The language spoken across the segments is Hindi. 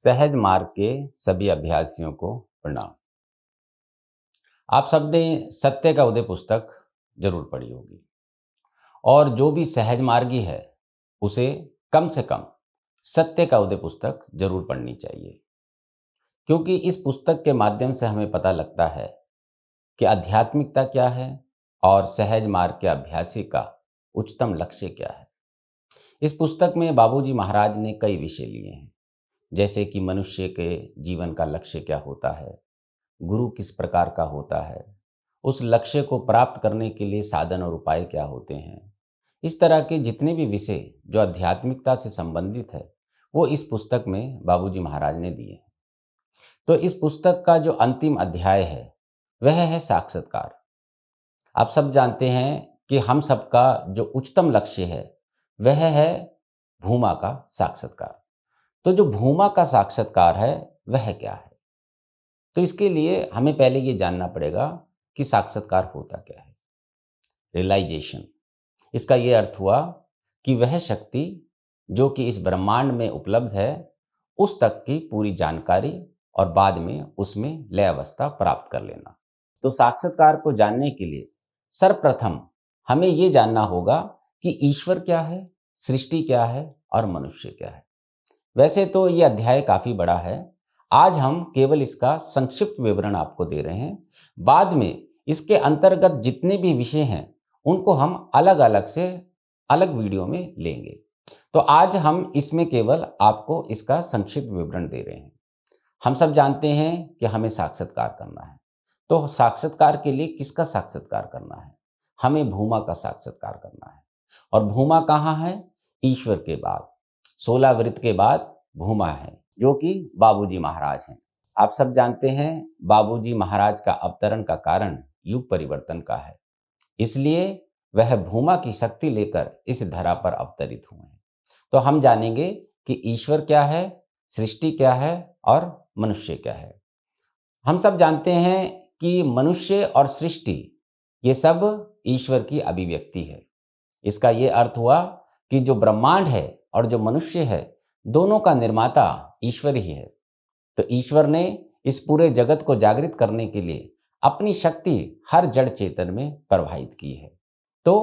सहज मार्ग के सभी अभ्यासियों को प्रणाम। आप सबने सत्य का उदय पुस्तक जरूर पढ़ी होगी और जो भी सहज मार्गी है उसे कम से कम सत्य का उदय पुस्तक जरूर पढ़नी चाहिए, क्योंकि इस पुस्तक के माध्यम से हमें पता लगता है कि आध्यात्मिकता क्या है और सहज मार्ग के अभ्यासी का उच्चतम लक्ष्य क्या है। इस पुस्तक में बाबूजी महाराज ने कई विषय लिए हैं, जैसे कि मनुष्य के जीवन का लक्ष्य क्या होता है, गुरु किस प्रकार का होता है, उस लक्ष्य को प्राप्त करने के लिए साधन और उपाय क्या होते हैं। इस तरह के जितने भी विषय जो आध्यात्मिकता से संबंधित है वो इस पुस्तक में बाबूजी महाराज ने दिए हैं। तो इस पुस्तक का जो अंतिम अध्याय है वह है साक्षात्कार। आप सब जानते हैं कि हम सबका जो उच्चतम लक्ष्य है वह है भूमा का साक्षात्कार। तो जो भूमा का साक्षात्कार है वह क्या है, तो इसके लिए हमें पहले ये जानना पड़ेगा कि साक्षात्कार होता क्या है। रियलाइजेशन, इसका ये अर्थ हुआ कि वह शक्ति जो कि इस ब्रह्मांड में उपलब्ध है उस तक की पूरी जानकारी और बाद में उसमें लय अवस्था प्राप्त कर लेना। तो साक्षात्कार को जानने के लिए सर्वप्रथम हमें ये जानना होगा कि ईश्वर क्या है, सृष्टि क्या है और मनुष्य क्या है। वैसे तो ये अध्याय काफी बड़ा है, आज हम केवल इसका संक्षिप्त विवरण आपको दे रहे हैं। बाद में इसके अंतर्गत जितने भी विषय हैं उनको हम अलग अलग से अलग वीडियो में लेंगे। तो आज हम इसमें केवल आपको इसका संक्षिप्त विवरण दे रहे हैं। हम सब जानते हैं कि हमें साक्षात्कार करना है, तो साक्षात्कार के लिए किसका साक्षात्कार करना है? हमें भूमा का साक्षात्कार करना है। और भूमा कहाँ है? ईश्वर के बाद 16 वृत्त के बाद भूमा है, जो कि बाबूजी महाराज हैं। आप सब जानते हैं बाबूजी महाराज का अवतरण का कारण युग परिवर्तन का है, इसलिए वह भूमा की शक्ति लेकर इस धरा पर अवतरित हुए हैं। तो हम जानेंगे कि ईश्वर क्या है, सृष्टि क्या है और मनुष्य क्या है। हम सब जानते हैं कि मनुष्य और सृष्टि ये सब ईश्वर की अभिव्यक्ति है। इसका ये अर्थ हुआ कि जो ब्रह्मांड है और जो मनुष्य है दोनों का निर्माता ईश्वर ही है। तो ईश्वर ने इस पूरे जगत को जागृत करने के लिए अपनी शक्ति हर जड़ चेतन में प्रवाहित की है। तो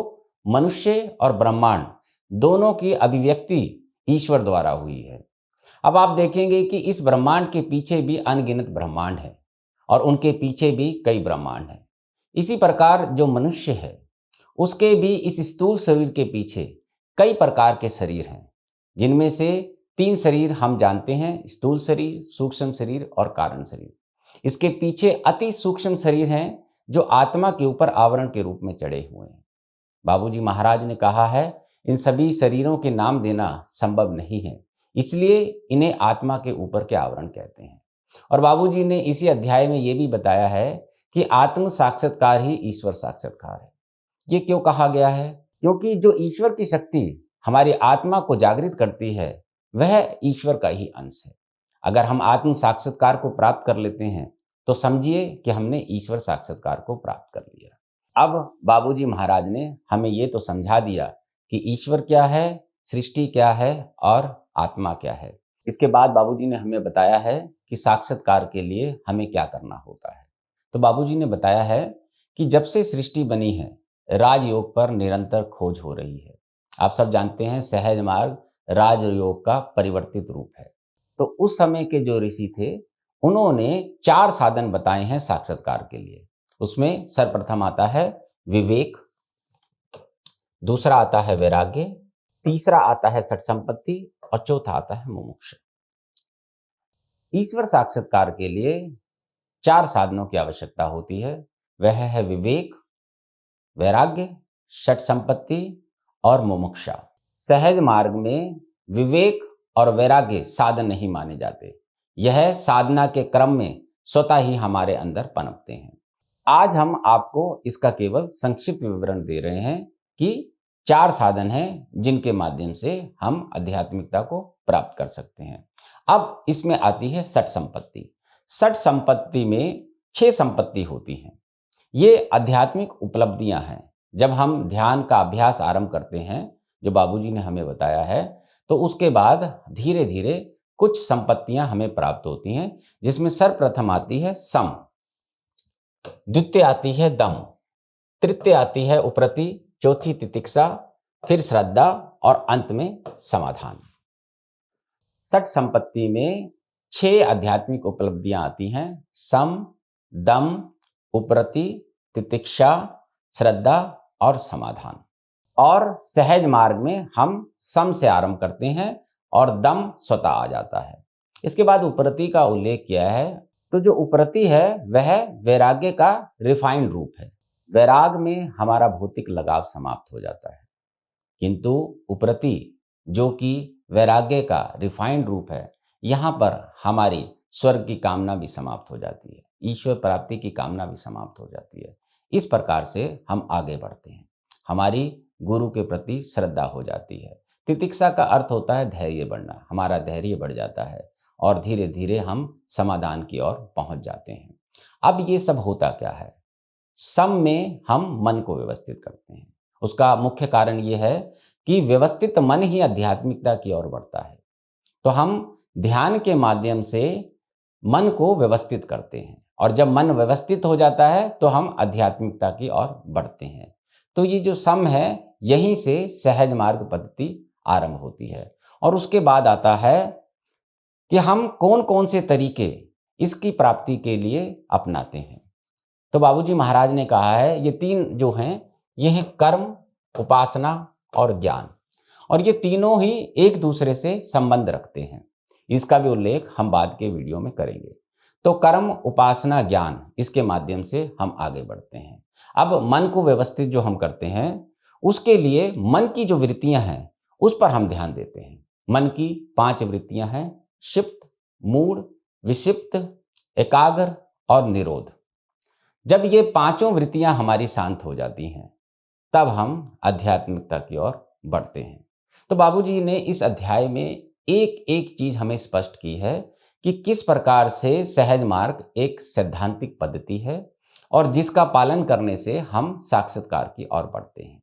मनुष्य और ब्रह्मांड दोनों की अभिव्यक्ति ईश्वर द्वारा हुई है। अब आप देखेंगे कि इस ब्रह्मांड के पीछे भी अनगिनत ब्रह्मांड है और उनके पीछे भी कई ब्रह्मांड हैं। इसी प्रकार जो मनुष्य है उसके भी इस स्थूल शरीर के पीछे कई प्रकार के शरीर हैं, जिनमें से 3 शरीर हम जानते हैं, स्थूल शरीर, सूक्ष्म शरीर और कारण शरीर। इसके पीछे अति सूक्ष्म शरीर हैं जो आत्मा के ऊपर आवरण के रूप में चढ़े हुए हैं। बाबूजी महाराज ने कहा है इन सभी शरीरों के नाम देना संभव नहीं है, इसलिए इन्हें आत्मा के ऊपर के आवरण कहते हैं। और बाबूजी ने इसी अध्याय में ये भी बताया है कि आत्म साक्षात्कार ही ईश्वर साक्षात्कार है। ये क्यों कहा गया है? क्योंकि जो ईश्वर की शक्ति हमारी आत्मा को जागृत करती है वह ईश्वर का ही अंश है। अगर हम आत्म साक्षात्कार को प्राप्त कर लेते हैं तो समझिए कि हमने ईश्वर साक्षात्कार को प्राप्त कर लिया। अब बाबूजी महाराज ने हमें ये तो समझा दिया कि ईश्वर क्या है, सृष्टि क्या है और आत्मा क्या है। इसके बाद बाबूजी ने हमें बताया है कि साक्षात्कार के लिए हमें क्या करना होता है। तो बाबूजी ने बताया है कि जब से सृष्टि बनी है राजयोग पर निरंतर खोज हो रही है। आप सब जानते हैं सहज मार्ग राजयोग का परिवर्तित रूप है। तो उस समय के जो ऋषि थे उन्होंने 4 साधन बताए हैं साक्षात्कार के लिए। उसमें सर्वप्रथम आता है विवेक, दूसरा आता है वैराग्य, तीसरा आता है सठ संपत्ति और चौथा आता है मुमुक्षा। ईश्वर साक्षात्कार के लिए 4 साधनों की आवश्यकता होती है। वह है विवेक, वैराग्य, षट संपत्ति और मुमुक्षा। सहज मार्ग में विवेक और वैराग्य साधन नहीं माने जाते, यह साधना के क्रम में स्वतः ही हमारे अंदर पनपते हैं। आज हम आपको इसका केवल संक्षिप्त विवरण दे रहे हैं कि 4 साधन हैं जिनके माध्यम से हम आध्यात्मिकता को प्राप्त कर सकते हैं। अब इसमें आती है सठ संपत्ति। सठ संपत्ति में 6 संपत्ति होती हैं। ये आध्यात्मिक उपलब्धियां हैं। जब हम ध्यान का अभ्यास आरंभ करते हैं, जो बाबूजी ने हमें बताया है, तो उसके बाद धीरे धीरे कुछ संपत्तियां हमें प्राप्त होती हैं, जिसमें सर्वप्रथम आती है सम, द्वितीय आती है दम, तृतीय आती है उपरति, चौथी तितिक्षा, फिर श्रद्धा और अंत में समाधान। षट संपत्ति में 6 आध्यात्मिक उपलब्धियां आती हैं, सम, दम, उपरति, तितिक्षा, श्रद्धा और समाधान। और सहज मार्ग में हम सम से आरंभ करते हैं और दम स्वतः आ जाता है। इसके बाद उपरति का उल्लेख किया है। तो जो उपरति है वह वैराग्य का रिफाइंड रूप है। वैराग में हमारा भौतिक लगाव समाप्त हो जाता है, किंतु उपरति जो कि वैराग्य का रिफाइंड रूप है, यहाँ पर हमारी स्वर्ग की कामना भी समाप्त हो जाती है, ईश्वर प्राप्ति की कामना भी समाप्त हो जाती है। इस प्रकार से हम आगे बढ़ते हैं, हमारी गुरु के प्रति श्रद्धा हो जाती है। तितिक्षा का अर्थ होता है धैर्य बढ़ना, हमारा धैर्य बढ़ जाता है और धीरे धीरे हम समाधान की ओर पहुंच जाते हैं। अब ये सब होता क्या है? सम में हम मन को व्यवस्थित करते हैं। उसका मुख्य कारण ये है कि व्यवस्थित मन ही आध्यात्मिकता की ओर बढ़ता है। तो हम ध्यान के माध्यम से मन को व्यवस्थित करते हैं और जब मन व्यवस्थित हो जाता है तो हम आध्यात्मिकता की ओर बढ़ते हैं। तो ये जो सम है, यहीं से सहज मार्ग पद्धति आरंभ होती है। और उसके बाद आता है कि हम कौन कौन से तरीके इसकी प्राप्ति के लिए अपनाते हैं। तो बाबूजी महाराज ने कहा है ये 3 जो हैं, ये हैं कर्म, उपासना और ज्ञान, और ये तीनों ही एक दूसरे से संबंध रखते हैं। इसका भी उल्लेख हम बाद के वीडियो में करेंगे। तो कर्म, उपासना, ज्ञान, इसके माध्यम से हम आगे बढ़ते हैं। अब मन को व्यवस्थित जो हम करते हैं, उसके लिए मन की जो वृत्तियां हैं उस पर हम ध्यान देते हैं। मन की 5 वृत्तियां हैं, क्षिप्त, मूढ़, विक्षिप्त, एकाग्र और निरोध। जब ये 5 वृत्तियां हमारी शांत हो जाती हैं, तब हम आध्यात्मिकता की ओर बढ़ते हैं। तो बाबूजी ने इस अध्याय में एक एक चीज हमें स्पष्ट की है कि किस प्रकार से सहज मार्ग एक सैद्धांतिक पद्धति है और जिसका पालन करने से हम साक्षात्कार की ओर बढ़ते हैं।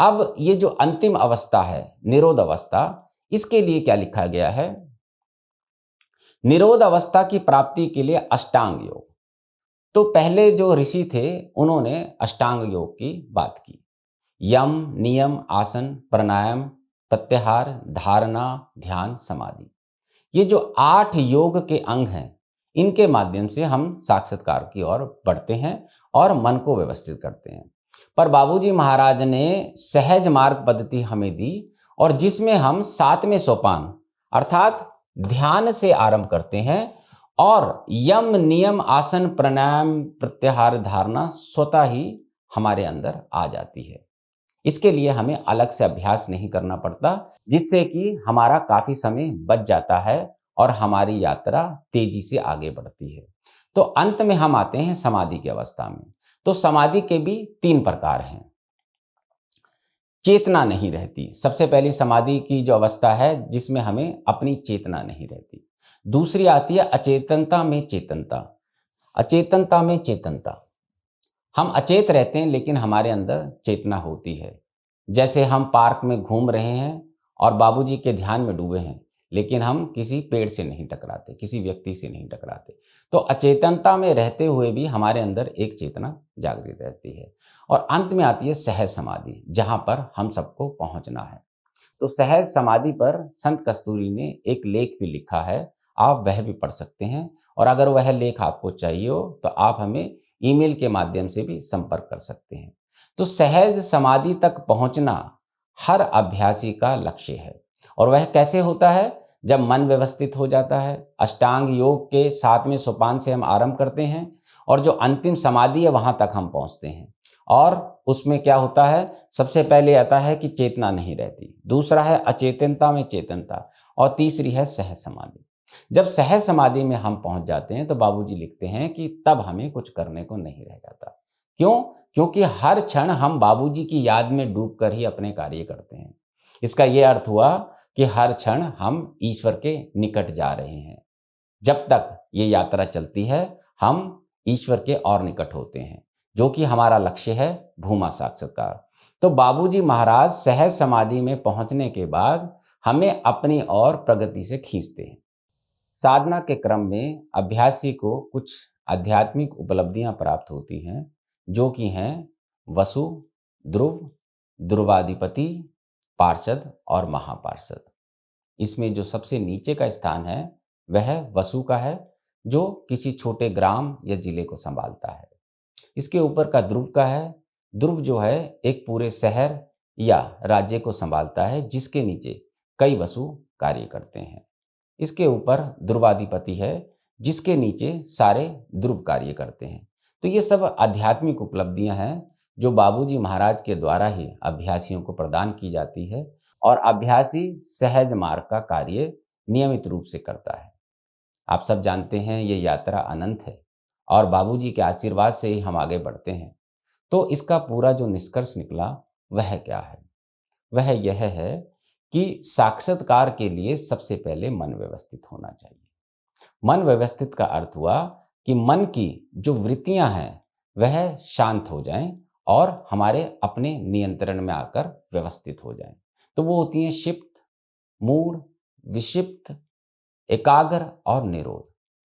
अब ये जो अंतिम अवस्था है, निरोध अवस्था, इसके लिए क्या लिखा गया है? निरोध अवस्था की प्राप्ति के लिए अष्टांग योग। तो पहले जो ऋषि थे उन्होंने अष्टांग योग की बात की। यम, नियम, आसन, प्राणायाम, प्रत्याहार, धारणा, ध्यान, समाधि, ये जो 8 योग के अंग हैं, इनके माध्यम से हम साक्षात्कार की ओर बढ़ते हैं और मन को व्यवस्थित करते हैं। पर बाबूजी महाराज ने सहज मार्ग पद्धति हमें दी, और जिसमें हम 7वें सोपान अर्थात ध्यान से आरंभ करते हैं और यम, नियम, आसन, प्राणायाम, प्रत्याहार, धारणा स्वतः ही हमारे अंदर आ जाती है। इसके लिए हमें अलग से अभ्यास नहीं करना पड़ता, जिससे कि हमारा काफी समय बच जाता है और हमारी यात्रा तेजी से आगे बढ़ती है। तो अंत में हम आते हैं समाधि की अवस्था में। तो समाधि के भी 3 प्रकार हैं। चेतना नहीं रहती, सबसे पहली समाधि की जो अवस्था है जिसमें हमें अपनी चेतना नहीं रहती। दूसरी आती है अचेतनता में चेतनता। अचेतनता में चेतनता, हम अचेत रहते हैं लेकिन हमारे अंदर चेतना होती है। जैसे हम पार्क में घूम रहे हैं और बाबूजी के ध्यान में डूबे हैं, लेकिन हम किसी पेड़ से नहीं टकराते, किसी व्यक्ति से नहीं टकराते। तो अचेतनता में रहते हुए भी हमारे अंदर एक चेतना जागृत रहती है। और अंत में आती है सहज समाधि, जहां पर हम सबको पहुंचना है। तो सहज समाधि पर संत कस्तूरी ने एक लेख भी लिखा है, आप वह भी पढ़ सकते हैं। और अगर वह लेख आपको चाहिए हो तो आप हमें ईमेल के माध्यम से भी संपर्क कर सकते हैं। तो सहज समाधि तक पहुंचना हर अभ्यासी का लक्ष्य है। और वह कैसे होता है? जब मन व्यवस्थित हो जाता है। अष्टांग योग के 7वें सोपान से हम आरंभ करते हैं और जो अंतिम समाधि है वहां तक हम पहुंचते हैं। और उसमें क्या होता है? सबसे पहले आता है कि चेतना नहीं रहती, दूसरा है अचेतनता में चेतनता, और तीसरी है सहज समाधि। जब सहज समाधि में हम पहुंच जाते हैं तो बाबूजी लिखते हैं कि तब हमें कुछ करने को नहीं रह जाता। क्यों? क्योंकि हर क्षण हम बाबूजी की याद में डूबकर ही अपने कार्य करते हैं। इसका यह अर्थ हुआ कि हर क्षण हम ईश्वर के निकट जा रहे हैं। जब तक ये यात्रा चलती है हम ईश्वर के और निकट होते हैं, जो कि हमारा लक्ष्य है भूमा साक्षात्कार। तो बाबूजी महाराज सहज समाधि में पहुंचने के बाद हमें अपनी ओर प्रगति से खींचते हैं। साधना के क्रम में अभ्यासी को कुछ आध्यात्मिक उपलब्धियां प्राप्त होती हैं, जो कि हैं वसु, ध्रुव, ध्रुवाधिपति, पार्षद और महापार्षद। इसमें जो सबसे नीचे का स्थान है वह वसु का है, जो किसी छोटे ग्राम या जिले को संभालता है। इसके ऊपर का ध्रुव का है। ध्रुव जो है एक पूरे शहर या राज्य को संभालता है, जिसके नीचे कई वसु कार्य करते हैं। इसके ऊपर ध्रुवाधिपति है, जिसके नीचे सारे ध्रुव कार्य करते हैं। तो ये सब आध्यात्मिक उपलब्धियां हैं जो बाबूजी महाराज के द्वारा ही अभ्यासियों को प्रदान की जाती है, और अभ्यासी सहज मार्ग का कार्य नियमित रूप से करता है। आप सब जानते हैं ये यात्रा अनंत है और बाबूजी के आशीर्वाद से ही हम आगे बढ़ते हैं। तो इसका पूरा जो निष्कर्ष निकला वह क्या है? वह यह है कि साक्षात्कार के लिए सबसे पहले मन व्यवस्थित होना चाहिए। मन व्यवस्थित का अर्थ हुआ कि मन की जो वृत्तियां हैं वह शांत हो जाएं और हमारे अपने नियंत्रण में आकर व्यवस्थित हो जाएं। तो वो होती हैं क्षिप्त, मूढ़, विक्षिप्त, एकाग्र और निरोध।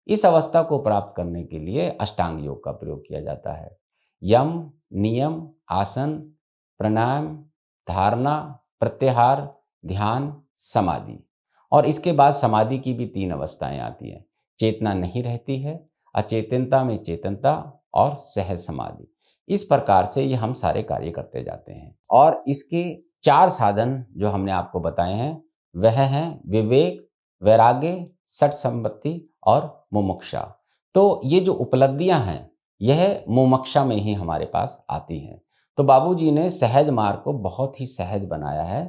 इस अवस्था को प्राप्त करने के लिए अष्टांग योग का प्रयोग किया जाता है। यम, नियम, आसन, प्राणायाम, धारणा, प्रत्याहार, ध्यान, समाधि। और इसके बाद समाधि की भी 3 अवस्थाएं आती हैं। चेतना नहीं रहती है, अचेतनता में चेतनता और सहज समाधि। इस प्रकार से ये हम सारे कार्य करते जाते हैं। और इसके 4 साधन जो हमने आपको बताए हैं वह हैं विवेक, वैराग्य, षट संपत्ति और मुमुक्षा। तो ये जो उपलब्धियां हैं यह मुमुक्षा में ही हमारे पास आती हैं। तो बाबूजी ने सहज मार्ग को बहुत ही सहज बनाया है।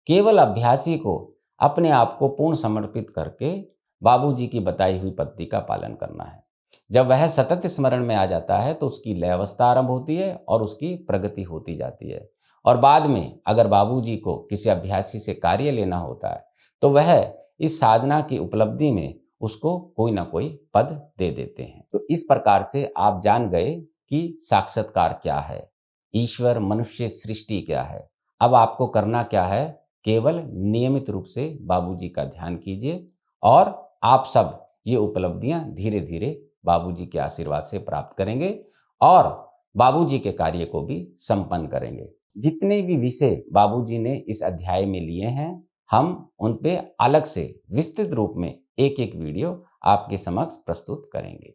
केवल अभ्यासी को अपने आप को पूर्ण समर्पित करके बाबूजी की बताई हुई पद्धति का पालन करना है। जब वह सतत स्मरण में आ जाता है तो उसकी लय अवस्था आरंभ होती है और उसकी प्रगति होती जाती है। और बाद में अगर बाबूजी को किसी अभ्यासी से कार्य लेना होता है तो वह इस साधना की उपलब्धि में उसको कोई ना कोई पद दे देते हैं। तो इस प्रकार से आप जान गए कि साक्षात्कार क्या है, ईश्वर, मनुष्य, सृष्टि क्या है। अब आपको करना क्या है? केवल नियमित रूप से बाबूजी का ध्यान कीजिए और आप सब ये उपलब्धियां धीरे धीरे बाबूजी के आशीर्वाद से प्राप्त करेंगे और बाबूजी के कार्य को भी संपन्न करेंगे। जितने भी विषय बाबूजी ने इस अध्याय में लिए हैं हम उन पे अलग से विस्तृत रूप में एक एक वीडियो आपके समक्ष प्रस्तुत करेंगे।